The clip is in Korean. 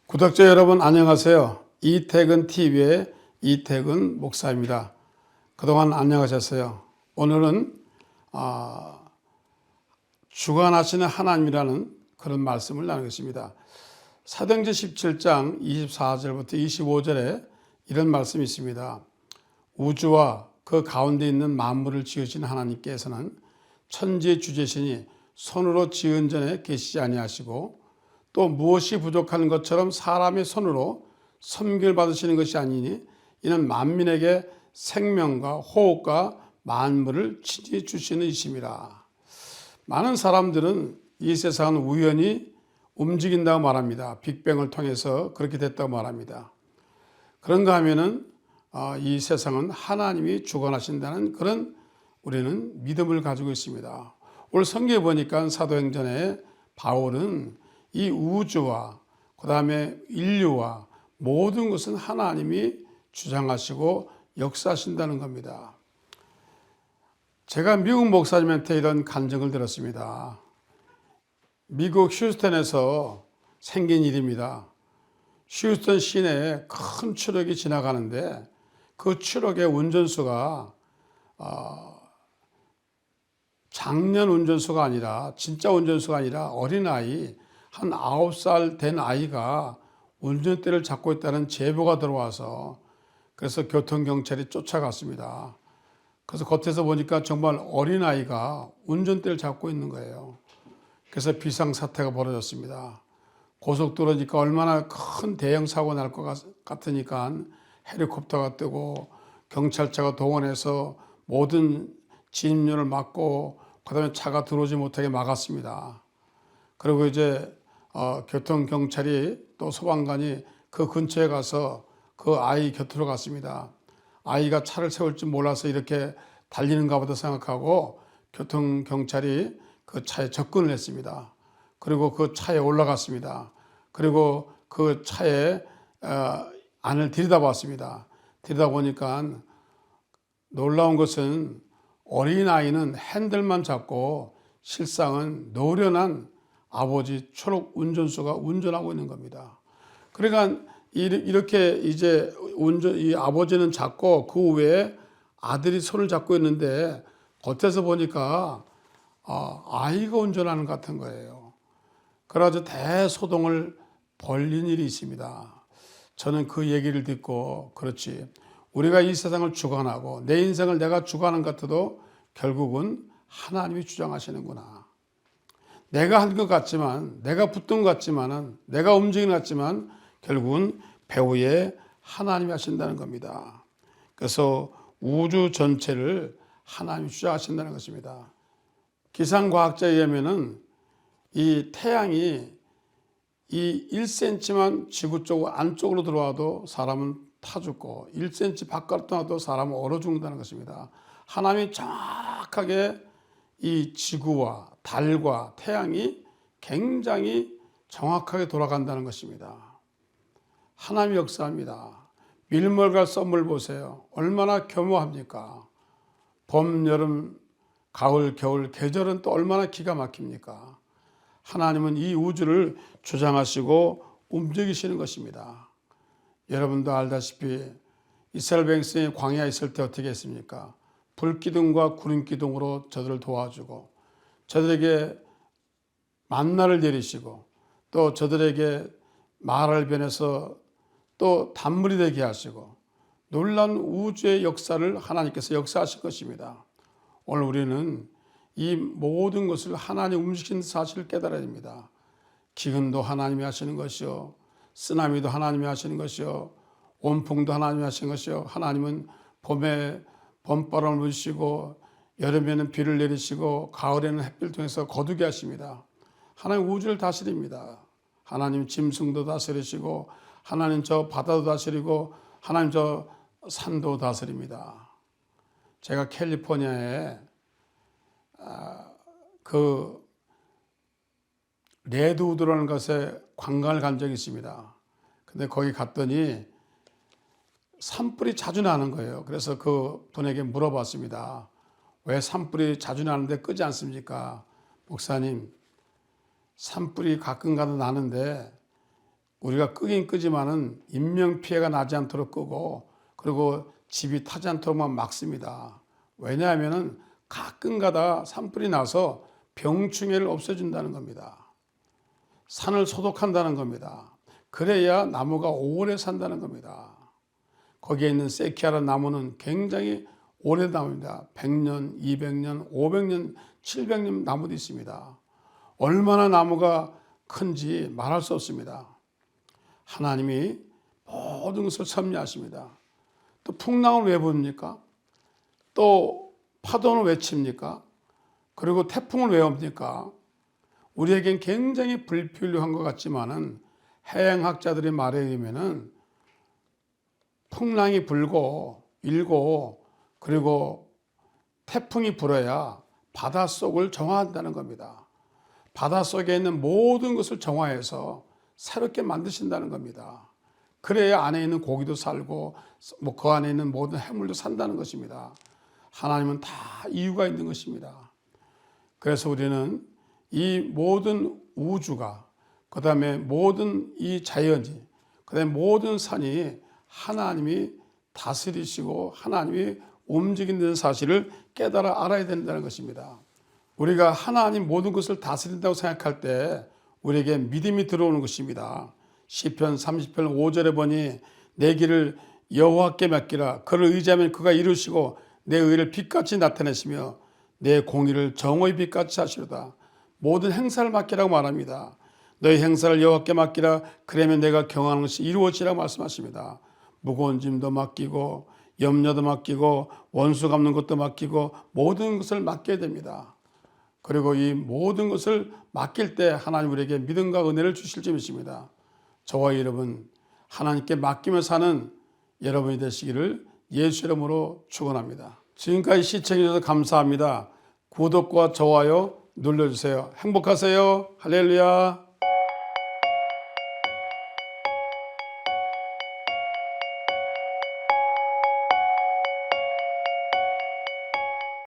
구독자 여러분 안녕하세요. 이태근 TV의 이태근 목사입니다. 그동안 안녕하셨어요. 오늘은 주관하시는 하나님이라는 그런 말씀을 나누겠습니다. 사도행전 17장 24절부터 25절에 이런 말씀이 있습니다. 우주와 그 가운데 있는 만물을 지으신 하나님께서는 천지의 주재신이 손으로 지은 전에 계시지 아니하시고 또 무엇이 부족한 것처럼 사람의 손으로 섬김을 받으시는 것이 아니니 이는 만민에게 생명과 호흡과 만물을 친히 주시는 이심이라. 많은 사람들은 이 세상은 우연히 움직인다고 말합니다. 빅뱅을 통해서 그렇게 됐다고 말합니다. 그런가 하면은 이 세상은 하나님이 주관하신다는 그런 우리는 믿음을 가지고 있습니다. 오늘 성경에 보니까 사도행전에 바울은 이 우주와 그 다음에 인류와 모든 것은 하나님이 주장하시고 역사하신다는 겁니다. 제가 미국 목사님한테 이런 간증을 들었습니다. 미국 휴스턴에서 생긴 일입니다. 휴스턴 시내에 큰 트럭이 지나가는데 그 트럭의 운전수가 작년 운전수가 아니라 진짜 운전수가 아니라 어린아이 한 9살 된 아이가 운전대를 잡고 있다는 제보가 들어와서 그래서 교통경찰이 쫓아갔습니다. 그래서 겉에서 보니까 정말 어린아이가 운전대를 잡고 있는 거예요. 그래서 비상사태가 벌어졌습니다. 고속도로니까 얼마나 큰 대형 사고 날 것 같으니까 헬리콥터가 뜨고 경찰차가 동원해서 모든 진입로를 막고 그다음에 차가 들어오지 못하게 막았습니다. 그리고 이제 교통경찰이 또 소방관이 그 근처에 가서 그 아이 곁으로 갔습니다. 아이가 차를 세울 줄 몰라서 이렇게 달리는가 보다 생각하고 교통경찰이 그 차에 접근을 했습니다. 그리고 그 차에 올라갔습니다. 그리고 그 차에 안을 들여다봤습니다. 들여다보니까 놀라운 것은 어린아이는 핸들만 잡고 실상은 노련한 아버지 초록 운전수가 운전하고 있는 겁니다. 그러니까 이렇게 이제 이 아버지는 잡고 그 외에 아들이 손을 잡고 있는데 겉에서 보니까 아이가 운전하는 것 같은 거예요. 그래서 대소동을 벌린 일이 있습니다. 저는 그 얘기를 듣고 그렇지, 우리가 이 세상을 주관하고 내 인생을 내가 주관하는 것 같아도 결국은 하나님이 주장하시는구나. 내가 한 것 같지만, 내가 붙든 것 같지만은, 내가 움직이는 것 같지만 결국은 배후에 하나님이 하신다는 겁니다. 그래서 우주 전체를 하나님이 주장하신다는 것입니다. 기상과학자에 의하면은 이 태양이 이 1cm만 지구 쪽 안쪽으로 들어와도 사람은 타 죽고 1cm 바깥으로 나와도 사람은 얼어 죽는다는 것입니다. 하나님이 정확하게 이 지구와 달과 태양이 굉장히 정확하게 돌아간다는 것입니다. 하나님이 역사합니다. 밀물과 썸을 보세요. 얼마나 교묘합니까? 봄, 여름, 가을, 겨울, 계절은 또 얼마나 기가 막힙니까? 하나님은 이 우주를 주장하시고 움직이시는 것입니다. 여러분도 알다시피 이스라엘 백성이 광야에 있을 때 어떻게 했습니까? 불기둥과 구름기둥으로 저들을 도와주고 저들에게 만나를 내리시고 또 저들에게 말을 변해서 또 단물이 되게 하시고 놀라운 우주의 역사를 하나님께서 역사하실 것입니다. 오늘 우리는 이 모든 것을 하나님 움직이신 사실을 깨달아야 됩니다. 기근도 하나님이 하시는 것이요, 쓰나미도 하나님이 하시는 것이요, 온풍도 하나님이 하시는 것이요, 하나님은 봄에 봄바람을 부으시고 여름에는 비를 내리시고 가을에는 햇빛을 통해서 거두게 하십니다. 하나님 우주를 다스립니다. 하나님 짐승도 다스리시고 하나님 저 바다도 다스리고 하나님 저 산도 다스립니다. 제가 캘리포니아에 그 레드우드라는 곳에 관광을 간 적이 있습니다. 근데 거기 갔더니 산불이 자주 나는 거예요. 그래서 그 분에게 물어봤습니다. 왜 산불이 자주 나는데 끄지 않습니까? 목사님, 산불이 가끔가다 나는데 우리가 끄긴 끄지만은 인명피해가 나지 않도록 끄고 그리고 집이 타지 않도록만 막습니다. 왜냐하면은 가끔가다 산불이 나서 병충해를 없애준다는 겁니다. 산을 소독한다는 겁니다. 그래야 나무가 오래 산다는 겁니다. 거기에 있는 세키아라 나무는 굉장히 오래 나무입니다. 100년, 200년, 500년, 700년 나무도 있습니다. 얼마나 나무가 큰지 말할 수 없습니다. 하나님이 모든 것을 섭리하십니다. 또 풍랑을 왜 부릅니까? 또 파도는 왜 칩니까? 그리고 태풍을 왜 옵니까? 우리에겐 굉장히 불필요한 것 같지만은 해양학자들의 말에 의하면은 풍랑이 불고 일고 그리고 태풍이 불어야 바닷속을 정화한다는 겁니다. 바닷속에 있는 모든 것을 정화해서 새롭게 만드신다는 겁니다. 그래야 안에 있는 고기도 살고 그 안에 있는 모든 해물도 산다는 것입니다. 하나님은 다 이유가 있는 것입니다. 그래서 우리는 이 모든 우주가, 그 다음에 모든 이 자연이, 그 다음에 모든 산이 하나님이 다스리시고 하나님이 움직인다는 사실을 깨달아 알아야 된다는 것입니다. 우리가 하나님 모든 것을 다스린다고 생각할 때 우리에게 믿음이 들어오는 것입니다. 시편 30편 5절에 보니 내 길을 여호와께 맡기라. 그를 의지하면 그가 이루시고 내 의를 빛같이 나타내시며 내 공의를 정오의 빛같이 하시로다. 모든 행사를 맡기라고 말합니다. 너희 행사를 여호와께 맡기라. 그러면 내가 경하는 것이 이루어지라고 말씀하십니다. 무거운 짐도 맡기고 염려도 맡기고 원수 갚는 것도 맡기고 모든 것을 맡겨야 됩니다. 그리고 이 모든 것을 맡길 때 하나님 우리에게 믿음과 은혜를 주실 줄 믿습니다. 저와 여러분 하나님께 맡기며 사는 여러분이 되시기를 예수 이름으로 축원합니다. 지금까지 시청해 주셔서 감사합니다. 구독과 좋아요 눌러주세요. 행복하세요. 할렐루야.